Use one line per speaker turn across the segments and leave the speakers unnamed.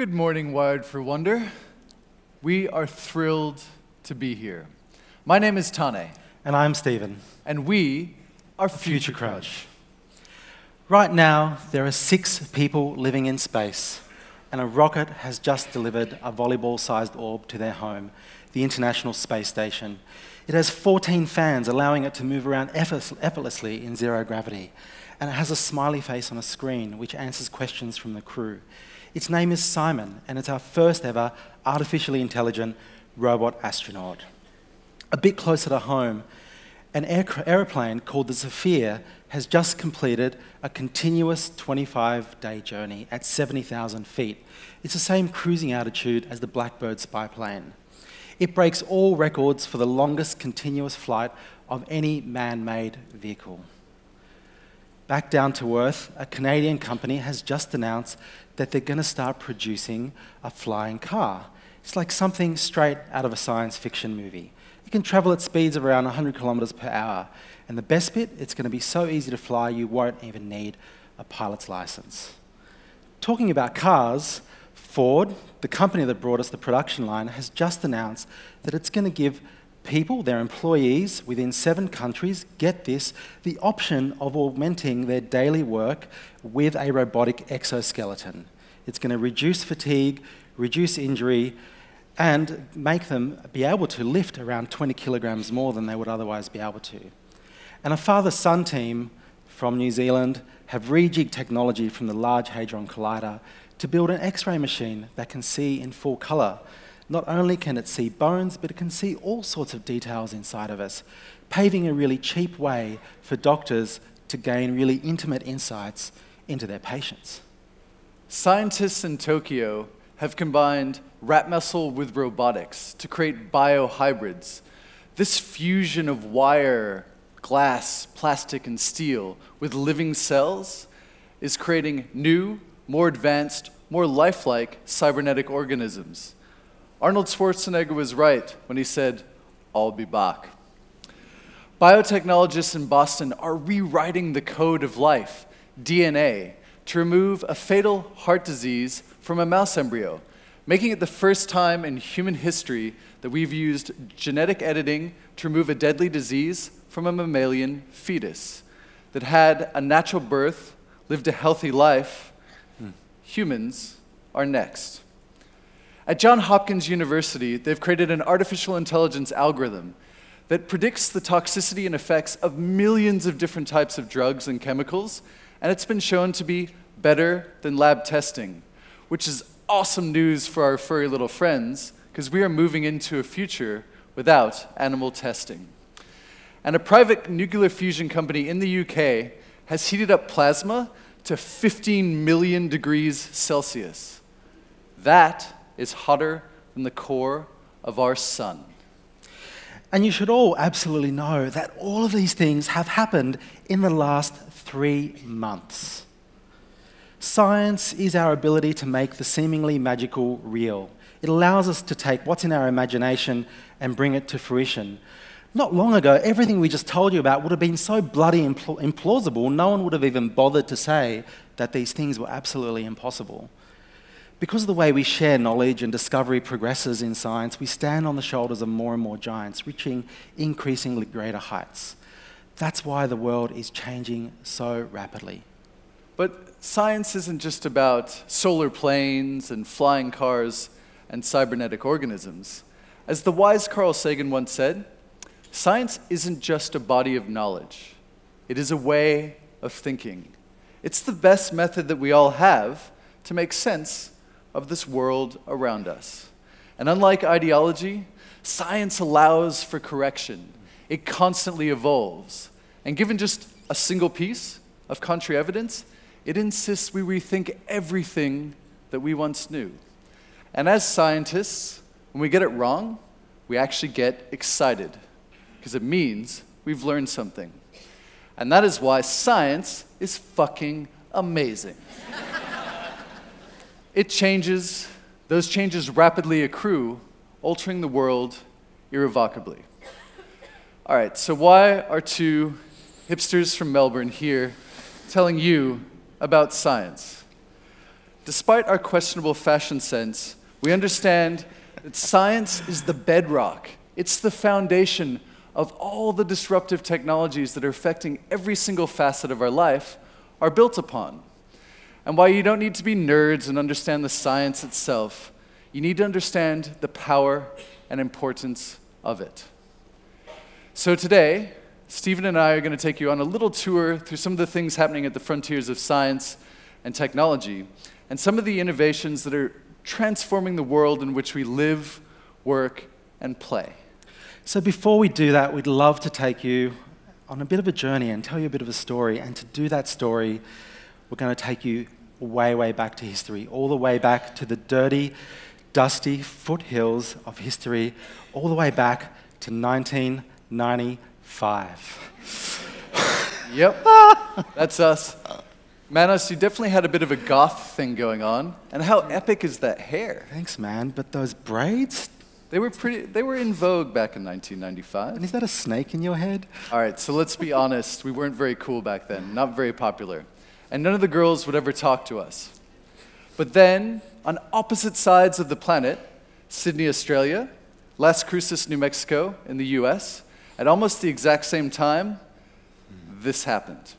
Good morning, Wired for Wonder. We are thrilled to be here. My name is Tane.
And I'm Stephen.
And we are
Future Crunch. Right now, there are 6 people living in space, and a rocket has just delivered a volleyball-sized orb to their home, the International Space Station. It has 14 fans, allowing it to move around effortlessly in zero gravity, and it has a smiley face on a screen which answers questions from the crew. Its name is Simon, and it's our first ever artificially intelligent robot astronaut. A bit closer to home, an aeroplane called the Zephyr has just completed a continuous 25-day journey at 70,000 feet. It's the same cruising altitude as the Blackbird spy plane. It breaks all records for the longest continuous flight of any man-made vehicle. Back down to Earth, a Canadian company has just announced that they're going to start producing a flying car. It's like something straight out of a science fiction movie. It can travel at speeds of around 100 kilometers per hour. And the best bit, it's going to be so easy to fly, you won't even need a pilot's license. Talking about cars, Ford, the company that brought us the production line, has just announced that it's going to give people, their employees within 7 countries, get this, the option of augmenting their daily work with a robotic exoskeleton. It's going to reduce fatigue, reduce injury, and make them be able to lift around 20 kilograms more than they would otherwise be able to. And a father-son team from New Zealand have rejigged technology from the Large Hadron Collider to build an X-ray machine that can see in full color. Not only can it see bones, but it can see all sorts of details inside of us, paving a really cheap way for doctors to gain really intimate insights into their patients.
Scientists in Tokyo have combined rat muscle with robotics to create biohybrids. This fusion of wire, glass, plastic, and steel with living cells is creating new, more advanced, more lifelike cybernetic organisms. Arnold Schwarzenegger was right when he said, "I'll be back." Biotechnologists in Boston are rewriting the code of life, DNA, to remove a fatal heart disease from a mouse embryo, making it the first time in human history that we've used genetic editing to remove a deadly disease from a mammalian fetus that had a natural birth, lived a healthy life. Humans are next. At Johns Hopkins University, they've created an artificial intelligence algorithm that predicts the toxicity and effects of millions of different types of drugs and chemicals, and it's been shown to be better than lab testing, which is awesome news for our furry little friends, because we are moving into a future without animal testing. And a private nuclear fusion company in the UK has heated up plasma to 15 million degrees Celsius. That is hotter than the core of our sun.
And you should all absolutely know that all of these things have happened in the last 3 months. Science is our ability to make the seemingly magical real. It allows us to take what's in our imagination and bring it to fruition. Not long ago, everything we just told you about would have been so bloody implausible, no one would have even bothered to say that these things were absolutely impossible. Because of the way we share knowledge and discovery progresses in science, we stand on the shoulders of more and more giants, reaching increasingly greater heights. That's why the world is changing so rapidly.
But science isn't just about solar planes and flying cars and cybernetic organisms. As the wise Carl Sagan once said, science isn't just a body of knowledge. It is a way of thinking. It's the best method that we all have to make sense of this world around us. And unlike ideology, science allows for correction. It constantly evolves. And given just a single piece of contrary evidence, it insists we rethink everything that we once knew. And as scientists, when we get it wrong, we actually get excited, because it means we've learned something. And that is why science is fucking amazing. It changes, those changes rapidly accrue, altering the world irrevocably. All right, so why are 2 hipsters from Melbourne here telling you about science? despite our questionable fashion sense, we understand that science is the bedrock. It's the foundation of all the disruptive technologies that are affecting every single facet of our life are built upon. And while you don't need to be nerds and understand the science itself, you need to understand the power and importance of it. So today, Stephen and I are going to take you on a little tour through some of the things happening at the frontiers of science and technology, and some of the innovations that are transforming the world in which we live, work, and play.
So before we do that, we'd love to take you on a bit of a journey and tell you a bit of a story. And to do that story, we're going to take you way, way back to history, all the way back to the dirty, dusty foothills of history, all the way back to 1995.
Yep, that's us. Manos, you definitely had a bit of a goth thing going on. And how epic is that hair?
Thanks, man. But those braids?
They were in vogue back in 1995.
And is that a snake in your head?
All right, so let's be honest. We weren't very cool back then, not very popular. And none of the girls would ever talk to us. But then, on opposite sides of the planet, Sydney, Australia, Las Cruces, New Mexico, in the US, at almost the exact same time, this happened.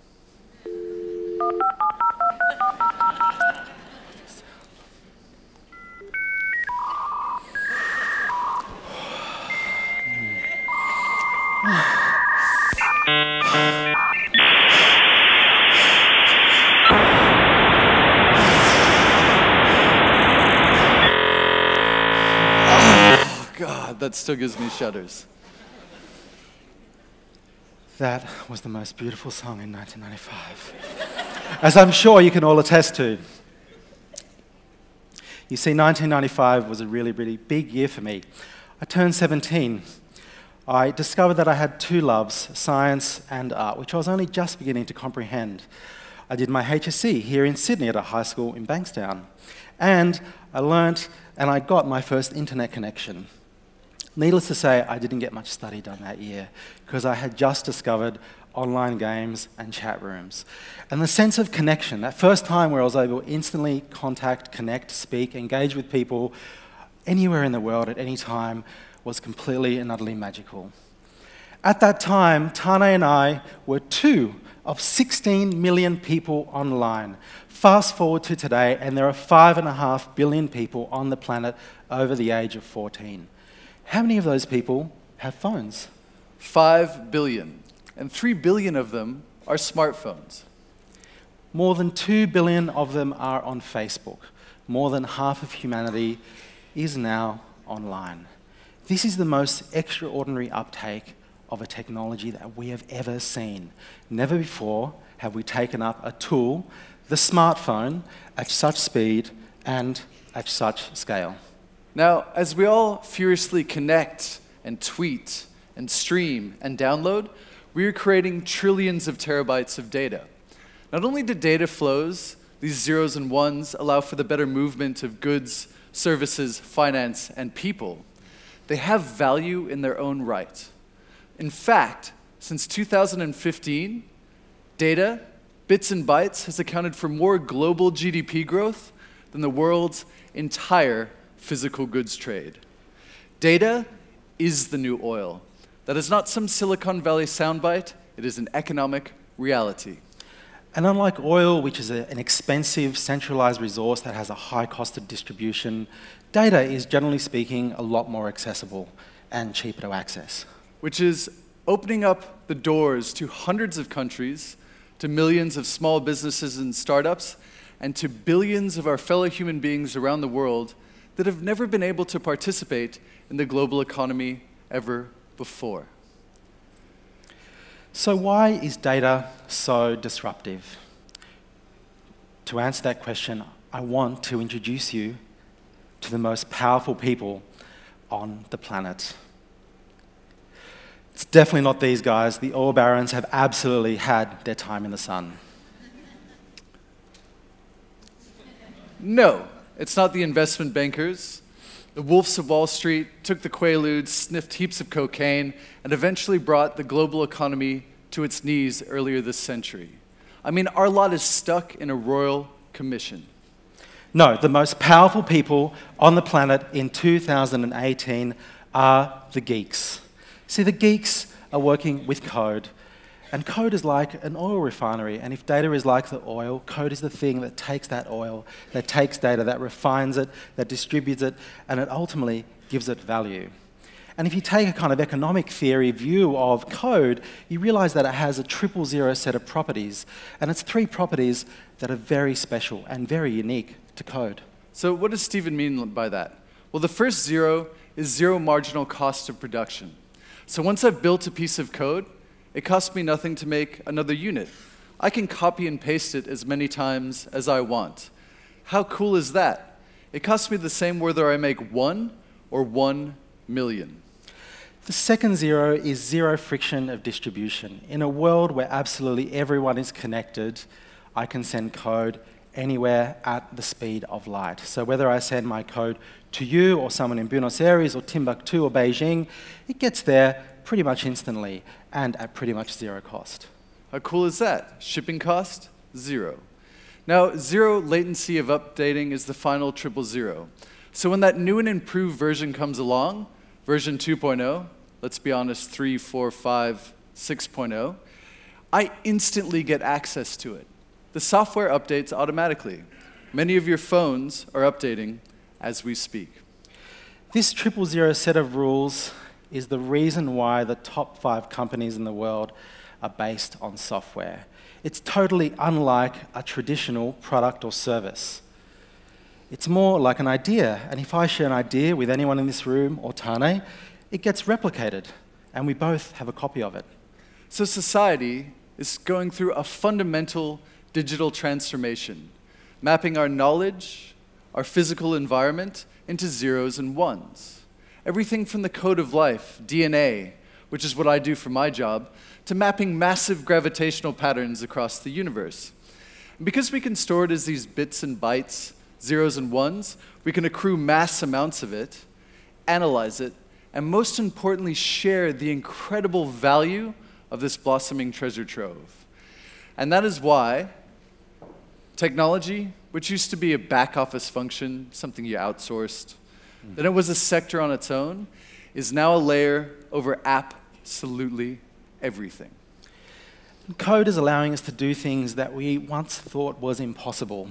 God, that still gives me shudders.
That was the most beautiful song in 1995, as I'm sure you can all attest to. You see, 1995 was a really, really big year for me. I turned 17. I discovered that I had two loves, science and art, which I was only just beginning to comprehend. I did my HSC here in Sydney at a high school in Bankstown. And I learnt and I got my first internet connection. Needless to say, I didn't get much study done that year because I had just discovered online games and chat rooms. And the sense of connection, that first time where I was able to instantly contact, connect, speak, engage with people anywhere in the world at any time, was completely and utterly magical. At that time, Tane and I were 2 of 16 million people online. Fast forward to today, and there are 5.5 billion people on the planet over the age of 14. How many of those people have phones?
5 billion, and 3 billion of them are smartphones.
More than 2 billion of them are on Facebook. More than half of humanity is now online. This is the most extraordinary uptake of a technology that we have ever seen. Never before have we taken up a tool, the smartphone, at such speed and at such scale.
Now, as we all furiously connect and tweet and stream and download, we are creating trillions of terabytes of data. Not only do data flows, these zeros and ones, allow for the better movement of goods, services, finance, and people, they have value in their own right. In fact, since 2015, data, bits and bytes, has accounted for more global GDP growth than the world's entire physical goods trade. Data is the new oil. That is not some Silicon Valley soundbite, it is an economic reality.
And unlike oil, which is an expensive, centralized resource that has a high cost of distribution, data is, generally speaking, a lot more accessible and cheaper to access.
Which is opening up the doors to hundreds of countries, to millions of small businesses and startups, and to billions of our fellow human beings around the world that have never been able to participate in the global economy ever before.
So why is data so disruptive? To answer that question, I want to introduce you to the most powerful people on the planet. It's definitely not these guys. The oil barons have absolutely had their time in the sun.
No, it's not the investment bankers. The wolves of Wall Street took the quaaludes, sniffed heaps of cocaine, and eventually brought the global economy to its knees earlier this century. I mean, our lot is stuck in a royal commission.
No, the most powerful people on the planet in 2018 are the geeks. See, the geeks are working with code, and code is like an oil refinery, and if data is like the oil, code is the thing that takes that oil, that takes data, that refines it, that distributes it, and it ultimately gives it value. And if you take a kind of economic theory view of code, you realize that it has a 000 set of properties, and it's 3 properties that are very special and very unique to code.
So what does Stephen mean by that? Well, the first 0 is zero marginal cost of production. So once I've built a piece of code, it costs me nothing to make another unit. I can copy and paste it as many times as I want. How cool is that? It costs me the same whether I make 1 or 1 million.
The second 0 is zero friction of distribution. In a world where absolutely everyone is connected, I can send code anywhere at the speed of light. So whether I send my code to you or someone in Buenos Aires or Timbuktu or Beijing, it gets there pretty much instantly and at pretty much zero cost.
How cool is that? Shipping cost? 0. Now, 0 latency of updating is the final 000. So when that new and improved version comes along, version 2.0, let's be honest, 3, 4, 5, 6.0, I instantly get access to it. The software updates automatically. Many of your phones are updating as we speak.
This 000 set of rules is the reason why the top 5 companies in the world are based on software. It's totally unlike a traditional product or service. It's more like an idea, and if I share an idea with anyone in this room or Tane, it gets replicated, and we both have a copy of it.
So society is going through a fundamental digital transformation, mapping our knowledge, our physical environment, into zeros and ones. Everything from the code of life, DNA, which is what I do for my job, to mapping massive gravitational patterns across the universe. And because we can store it as these bits and bytes, zeros and ones, we can accrue mass amounts of it, analyze it, and most importantly, share the incredible value of this blossoming treasure trove. And that is why technology, which used to be a back office function, something you outsourced, then it was a sector on its own, is now a layer over absolutely everything.
Code is allowing us to do things that we once thought was impossible.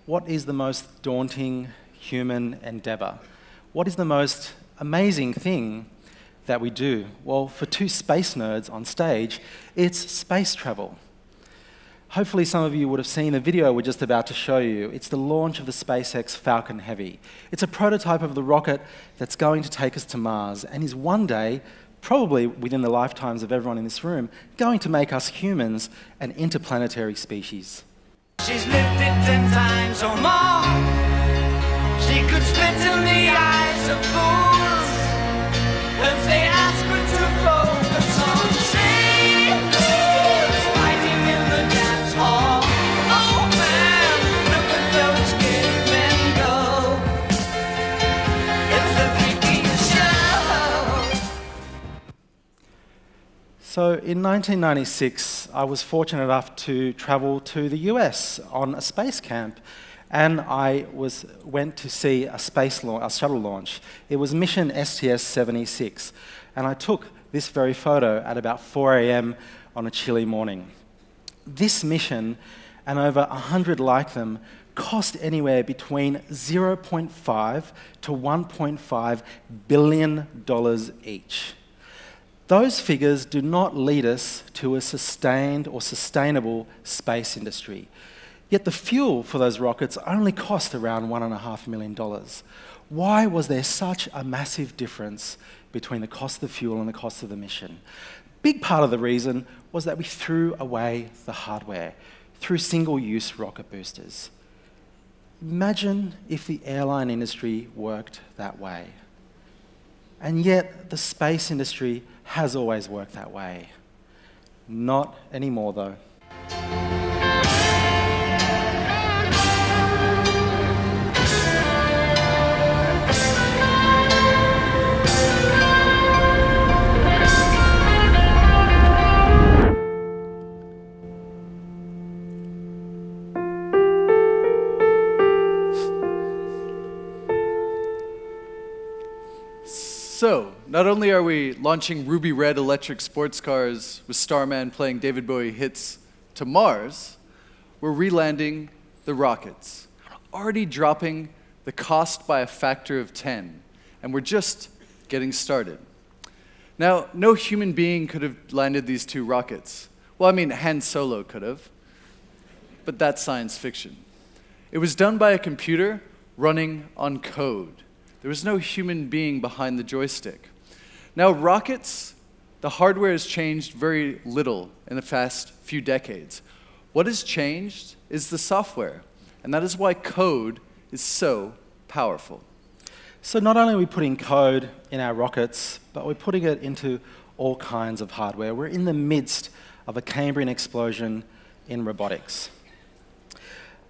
What is the most daunting human endeavor? What is the most amazing thing that we do? Well, for 2 space nerds on stage, it's space travel. Hopefully some of you would have seen the video we're just about to show you. It's the launch of the Spacex Falcon Heavy. It's a prototype of the rocket that's going to take us to Mars and is one day, probably within the lifetimes of everyone in this room, going to make us humans an interplanetary species.
She's lived it 10 times or more. She could spit in the eyes of fools if they ask her to focus on sailors fighting in the dance hall. Oh man, look at those cavemen go. It's the freakiest show.
So in 1996, I was fortunate enough to travel to the US on a space camp, and I went to see a shuttle launch. It was mission STS-76, and I took this very photo at about 4 a.m. on a chilly morning. This mission, and over 100 like them, cost anywhere between $0.5 to $1.5 billion each. Those figures do not lead us to a sustained or sustainable space industry. Yet the fuel for those rockets only cost around $1.5 million. Why was there such a massive difference between the cost of the fuel and the cost of the mission? Big part of the reason was that we threw away the hardware through single-use rocket boosters. Imagine if the airline industry worked that way. And yet the space industry has always worked that way. Not anymore, though.
So, not only are we launching ruby red electric sports cars with Starman playing David Bowie hits to Mars, we're relanding the rockets, already dropping the cost by a factor of 10, and we're just getting started. Now, no human being could have landed these 2 rockets. Well, I mean, Han Solo could have, but that's science fiction. It was done by a computer running on code. There was no human being behind the joystick. Now, rockets, the hardware has changed very little in the past few decades. What has changed is the software, and that is why code is so powerful.
So not only are we putting code in our rockets, but we're putting it into all kinds of hardware. We're in the midst of a Cambrian explosion in robotics.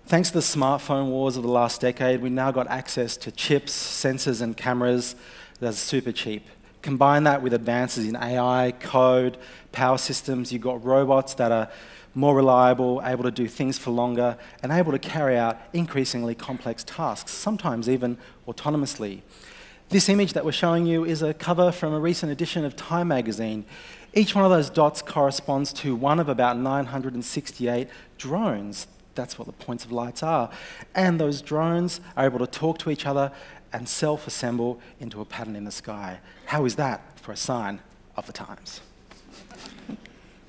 Thanks to the smartphone wars of the last decade, we now got access to chips, sensors, and cameras that are super cheap. Combine that with advances in AI, code, power systems, you've got robots that are more reliable, able to do things for longer, and able to carry out increasingly complex tasks, sometimes even autonomously. This image that we're showing you is a cover from a recent edition of Time magazine. Each one of those dots corresponds to one of about 968 drones. That's what the points of lights are. And those drones are able to talk to each other and self-assemble into a pattern in the sky. How is that for a sign of the times?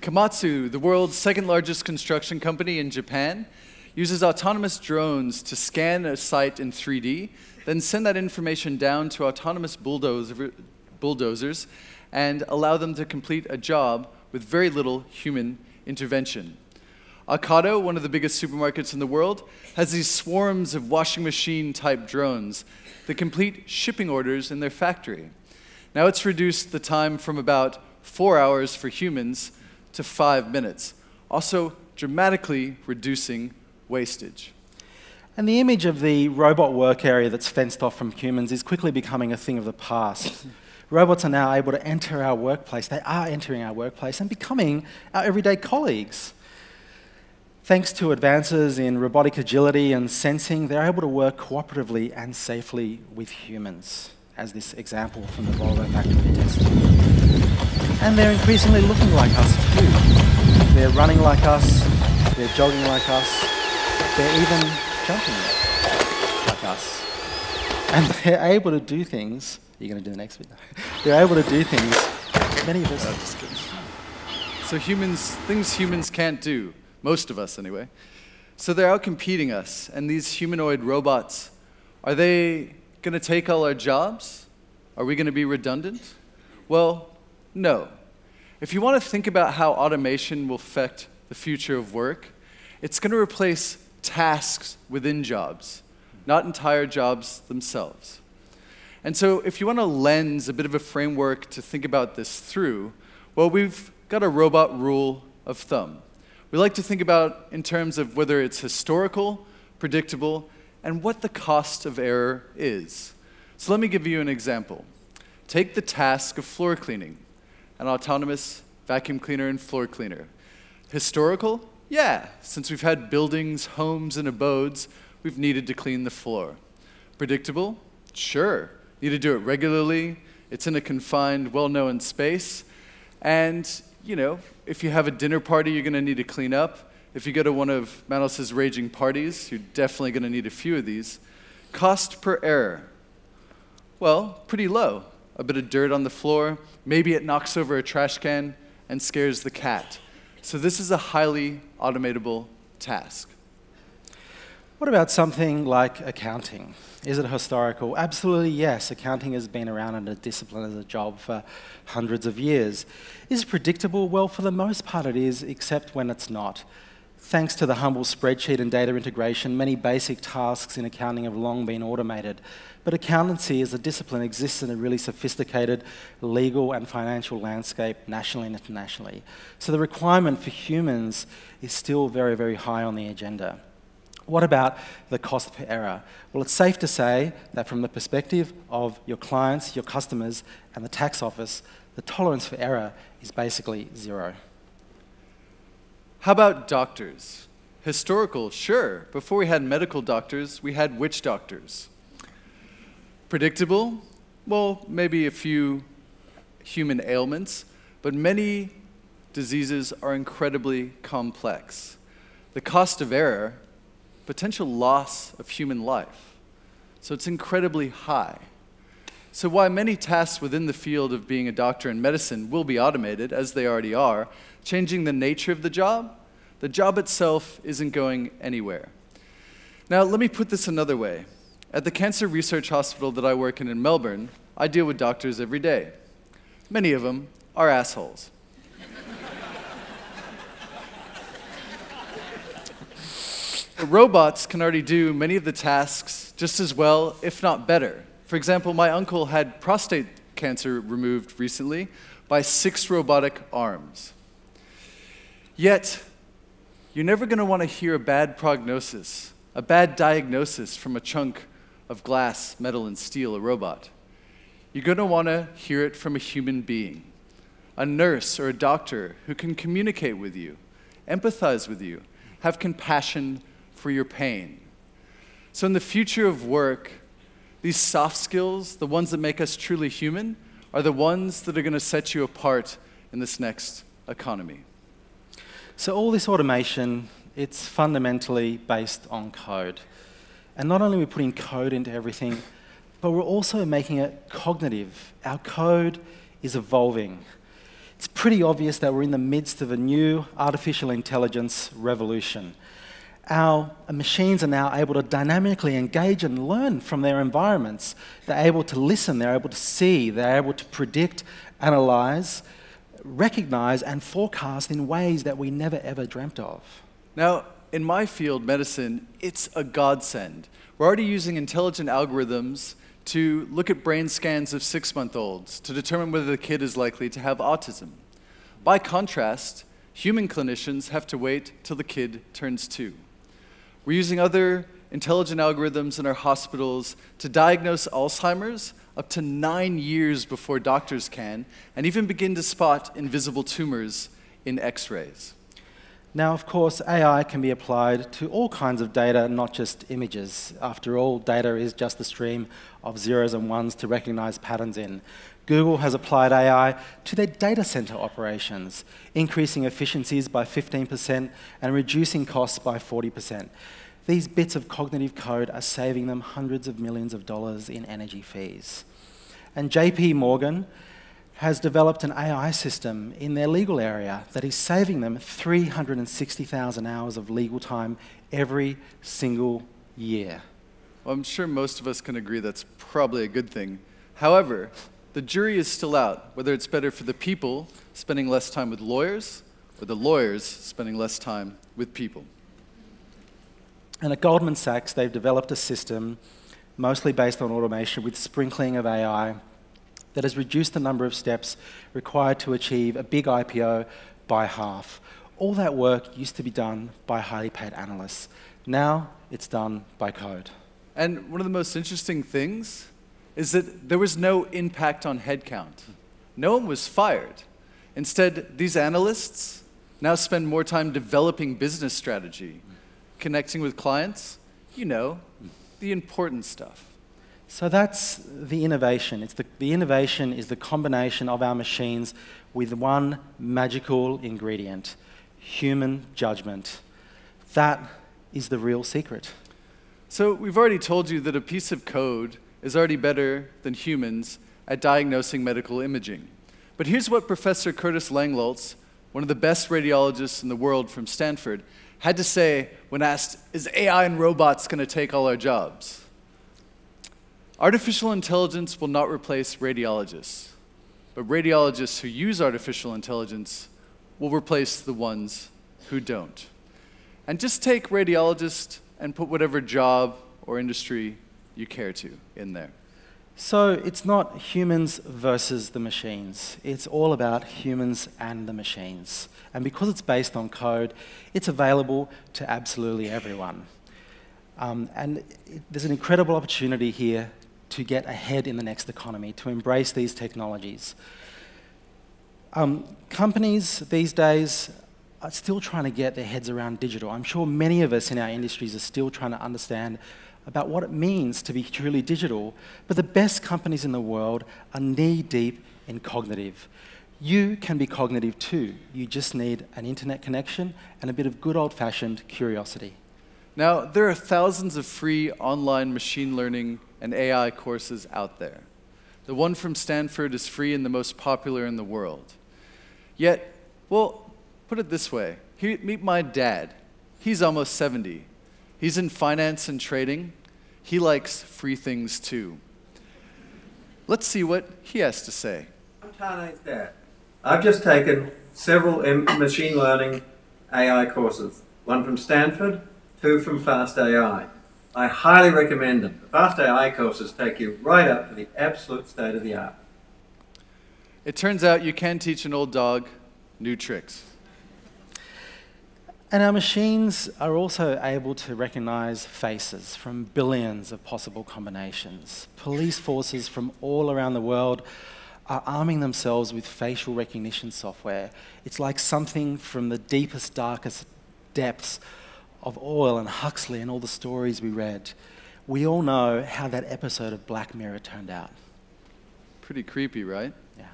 Komatsu, the world's second-largest construction company in Japan, uses autonomous drones to scan a site in 3D, then send that information down to autonomous bulldozers and allow them to complete a job with very little human intervention. Ocado, one of the biggest supermarkets in the world, has these swarms of washing machine-type drones that complete shipping orders in their factory. Now it's reduced the time from about 4 hours for humans to 5 minutes, also dramatically reducing wastage.
And the image of the robot work area that's fenced off from humans is quickly becoming a thing of the past. Robots are now able to enter our workplace. They are entering our workplace and becoming our everyday colleagues. Thanks to advances in robotic agility and sensing, they're able to work cooperatively and safely with humans, as this example from the Volvo factory test. And they're increasingly looking like us too. They're running like us, they're jogging like us, they're even jumping like us. And they're able to do things, you're going to do the next bit? They're able to do things many of us.
No, just kidding. So things humans can't do. Most of us, anyway. So they're out competing us, and these humanoid robots, are they going to take all our jobs? Are we going to be redundant? Well, no. If you want to think about how automation will affect the future of work, it's going to replace tasks within jobs, not entire jobs themselves. And so if you want to lens a bit of a framework to think about this through, well, we've got a robot rule of thumb. We like to think about in terms of whether it's historical, predictable, and what the cost of error is. So let me give you an example. Take the task of floor cleaning, an autonomous vacuum cleaner and floor cleaner. Historical? Yeah, since we've had buildings, homes, and abodes, we've needed to clean the floor. Predictable? Sure. Need to do it regularly. It's in a confined, well-known space. And you know, if you have a dinner party, you're going to need to clean up. If you go to one of Manos's raging parties, you're definitely going to need a few of these. Cost per error. Well, pretty low. A bit of dirt on the floor. Maybe it knocks over a trash can and scares the cat. So this is a highly automatable task.
What about something like accounting? Is it historical? Absolutely yes. Accounting has been around in a discipline as a job for hundreds of years. Is it predictable? Well, for the most part it is, except when it's not. Thanks to the humble spreadsheet and data integration, many basic tasks in accounting have long been automated. But accountancy as a discipline exists in a really sophisticated legal and financial landscape nationally and internationally. So the requirement for humans is still very, very high on the agenda. What about the cost per error? Well, it's safe to say that from the perspective of your clients, your customers, and the tax office, the tolerance for error is basically zero.
How about doctors? Historical, sure. Before we had medical doctors, we had witch doctors. Predictable? well, maybe a few human ailments, but many diseases are incredibly complex. The cost of error, potential loss of human life, so it's incredibly high. So while many tasks within the field of being a doctor in medicine will be automated, as they already are, changing the nature of the job itself isn't going anywhere. Now, let me put this another way. At the cancer research hospital that I work in Melbourne, I deal with doctors every day. Many of them are assholes. The robots can already do many of the tasks just as well, if not better. For example, my uncle had prostate cancer removed recently by 6 robotic arms. Yet, you're never going to want to hear a bad prognosis, a bad diagnosis from a chunk of glass, metal, and steel, a robot. You're going to want to hear it from a human being, a nurse or a doctor who can communicate with you, empathize with you, have compassion for your pain. So in the future of work, these soft skills, the ones that make us truly human, are the ones that are going to set you apart in this next economy.
So all this automation, it's fundamentally based on code. And not only are we putting code into everything, but we're also making it cognitive. Our code is evolving. It's pretty obvious that we're in the midst of a new artificial intelligence revolution. Our machines are now able to dynamically engage and learn from their environments. They're able to listen, they're able to see, they're able to predict, analyze, recognize, and forecast in ways that we never ever dreamt of.
Now, in my field, medicine, it's a godsend. We're already using intelligent algorithms to look at brain scans of 6-month-olds to determine whether the kid is likely to have autism. By contrast, human clinicians have to wait till the kid turns 2. We're using other intelligent algorithms in our hospitals to diagnose Alzheimer's up to 9 years before doctors can, and even begin to spot invisible tumors in X-rays.
Now, of course, AI can be applied to all kinds of data, not just images. After all, data is just a stream of zeros and ones to recognize patterns in. Google has applied AI to their data center operations, increasing efficiencies by 15% and reducing costs by 40%. These bits of cognitive code are saving them hundreds of millions of dollars in energy fees. And JP Morgan has developed an AI system in their legal area that is saving them 360,000 hours of legal time every single year.
Well, I'm sure most of us can agree that's probably a good thing. However, the jury is still out, whether it's better for the people spending less time with lawyers or the lawyers spending less time with people.
And at Goldman Sachs, they've developed a system mostly based on automation with sprinkling of AI that has reduced the number of steps required to achieve a big IPO by half. All that work used to be done by highly paid analysts. Now it's done by code.
And one of the most interesting things is that there was no impact on headcount. No one was fired. Instead, these analysts now spend more time developing business strategy, connecting with clients, you know, the important stuff.
So that's the innovation. The innovation is the combination of our machines with one magical ingredient, human judgment. That is the real secret.
So we've already told you that a piece of code is already better than humans at diagnosing medical imaging. But here's what Professor Curtis Langlotz, one of the best radiologists in the world from Stanford, had to say when asked, is AI and robots going to take all our jobs? Artificial intelligence will not replace radiologists, but radiologists who use artificial intelligence will replace the ones who don't. And just take radiologist and put whatever job or industry you care to in there.
So it's not humans versus the machines. It's all about humans and the machines. And because it's based on code, it's available to absolutely everyone. There's an incredible opportunity here to get ahead in the next economy, to embrace these technologies. Companies these days are still trying to get their heads around digital. I'm sure many of us in our industries are still trying to understand about what it means to be truly digital, but the best companies in the world are knee-deep in cognitive. You can be cognitive too. You just need an internet connection and a bit of good old-fashioned curiosity.
Now, there are thousands of free online machine learning and AI courses out there. The one from Stanford is free and the most popular in the world. Yet, well, put it this way. Meet my dad. He's almost 70. He's in finance and trading. He likes free things too. Let's see what he has to say.
I'm Tane's dad. I've just taken several machine learning AI courses. One from Stanford, 2 from Fast AI. I highly recommend them. The Fast AI courses take you right up to the absolute state of the art.
It turns out you can teach an old dog new tricks.
And our machines are also able to recognize faces from billions of possible combinations. Police forces from all around the world are arming themselves with facial recognition software. It's like something from the deepest, darkest depths of Orwell and Huxley and all the stories we read. We all know how that episode of Black Mirror turned out.
Pretty creepy, right?
Yeah.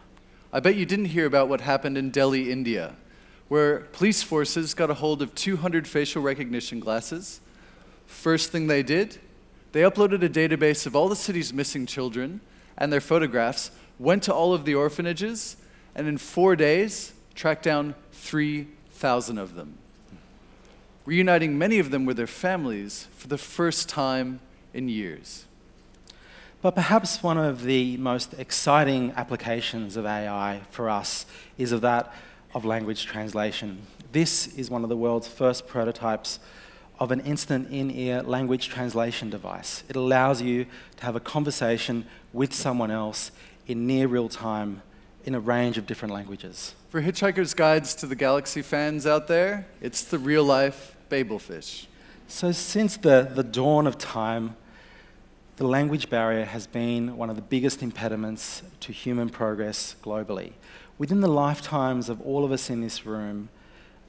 I bet you didn't hear about what happened in Delhi, India, where police forces got a hold of 200 facial recognition glasses. First thing they did, they uploaded a database of all the city's missing children and their photographs, went to all of the orphanages, and in 4 days, tracked down 3,000 of them, reuniting many of them with their families for the first time in years.
But perhaps one of the most exciting applications of AI for us is that of language translation. This is one of the world's first prototypes of an instant in-ear language translation device. It allows you to have a conversation with someone else in near real time in a range of different languages.
For Hitchhiker's Guides to the Galaxy fans out there, it's the real-life Babelfish.
So since the dawn of time, the language barrier has been one of the biggest impediments to human progress globally. Within the lifetimes of all of us in this room,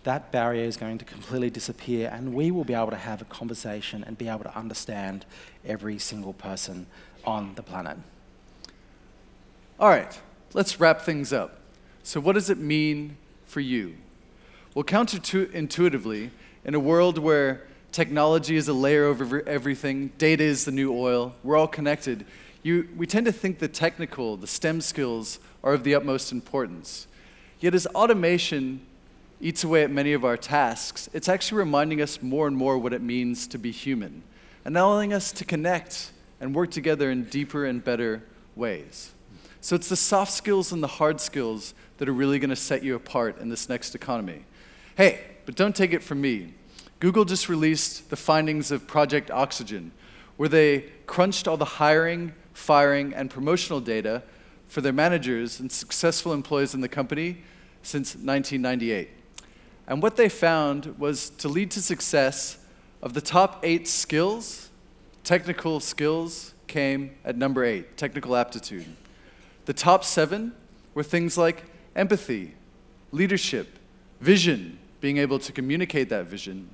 that barrier is going to completely disappear, and we will be able to have a conversation and be able to understand every single person on the planet.
All right, let's wrap things up. So what does it mean for you? Well, counterintuitively, in a world where technology is a layer over everything, data is the new oil, we're all connected, we tend to think the technical, the STEM skills are of the utmost importance. Yet as automation eats away at many of our tasks, it's actually reminding us more and more what it means to be human, and allowing us to connect and work together in deeper and better ways. So it's the soft skills and the hard skills that are really going to set you apart in this next economy. Hey, but don't take it from me. Google just released the findings of Project Oxygen, where they crunched all the hiring, firing, and promotional data for their managers and successful employees in the company since 1998. And what they found was to lead to success, of the top 8 skills, technical skills came at number 8, technical aptitude. The top 7 were things like empathy, leadership, vision, being able to communicate that vision,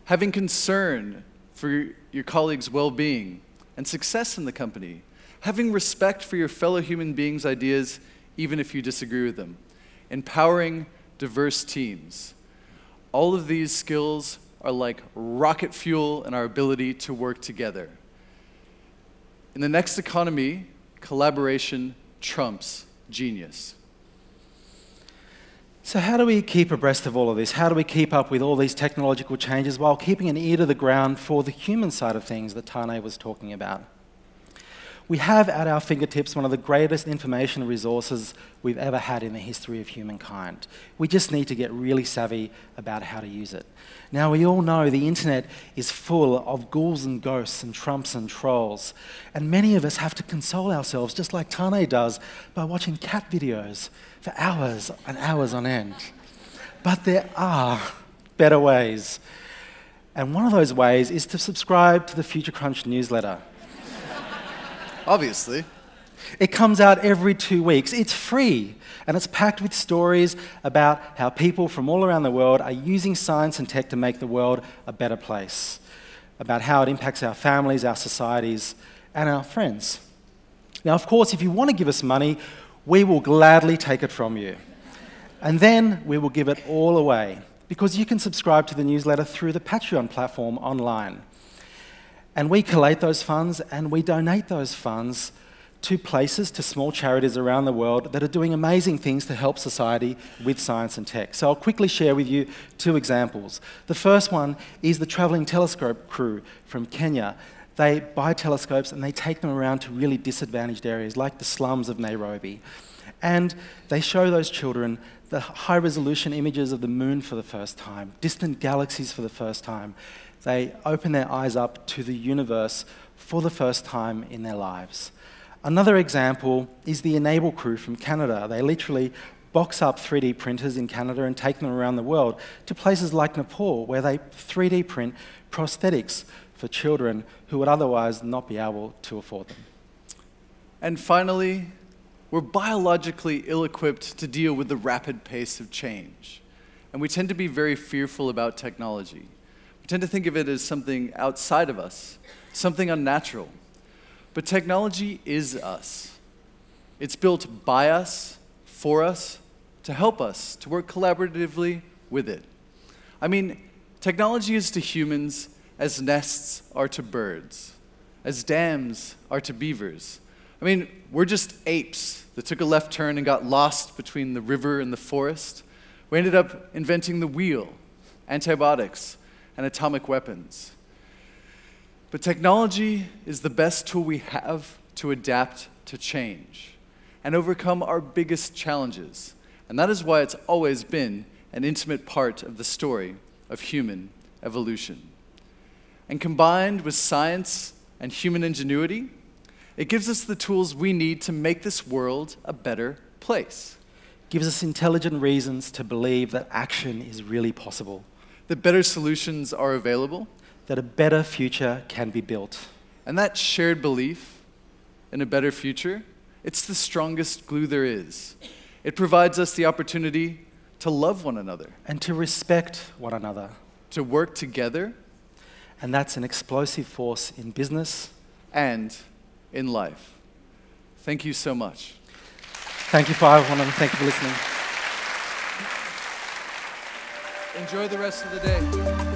having concern for your colleagues' well-being and success in the company, having respect for your fellow human beings' ideas, even if you disagree with them, empowering diverse teams. All of these skills are like rocket fuel in our ability to work together. In the next economy, collaboration trumps genius.
So how do we keep abreast of all of this? How do we keep up with all these technological changes while keeping an ear to the ground for the human side of things that Tane was talking about? We have at our fingertips one of the greatest information resources we've ever had in the history of humankind. We just need to get really savvy about how to use it. Now, we all know the internet is full of ghouls and ghosts and trumps and trolls, and many of us have to console ourselves, just like Tane does, by watching cat videos for hours and hours on end. But there are better ways. And one of those ways is to subscribe to the Future Crunch newsletter.
Obviously.
It comes out every 2 weeks. It's free, and it's packed with stories about how people from all around the world are using science and tech to make the world a better place. about how it impacts our families, our societies, and our friends. Now, of course, if you want to give us money, we will gladly take it from you. And then we will give it all away, because you can subscribe to the newsletter through the Patreon platform online. And we collate those funds and we donate those funds to places, to small charities around the world that are doing amazing things to help society with science and tech. So I'll quickly share with you 2 examples. The first one is the Travelling Telescope crew from Kenya. They buy telescopes and they take them around to really disadvantaged areas like the slums of Nairobi. And they show those children the high-resolution images of the moon for the first time, distant galaxies for the first time. They open their eyes up to the universe for the first time in their lives. Another example is the Enable crew from Canada. They literally box up 3D printers in Canada and take them around the world to places like Nepal, where they 3D print prosthetics for children who would otherwise not be able to afford them.
And finally, we're biologically ill-equipped to deal with the rapid pace of change. And we tend to be very fearful about technology. We tend to think of it as something outside of us, something unnatural. But technology is us. It's built by us, for us, to help us, to work collaboratively with it. I mean, technology is to humans as nests are to birds, as dams are to beavers. I mean, we're just apes that took a left turn and got lost between the river and the forest. We ended up inventing the wheel, antibiotics, and atomic weapons. But technology is the best tool we have to adapt to change and overcome our biggest challenges. And that is why it's always been an intimate part of the story of human evolution. And combined with science and human ingenuity, it gives us the tools we need to make this world a better place.
Gives us intelligent reasons to believe that action is really possible.
That better solutions are available.
That a better future can be built.
And that shared belief in a better future, it's the strongest glue there is. It provides us the opportunity to love one another.
And to respect one another.
To work together.
And that's an explosive force in business.
And in life. Thank you so much.
Thank you, everyone, and thank you for listening.
Enjoy the rest of the day.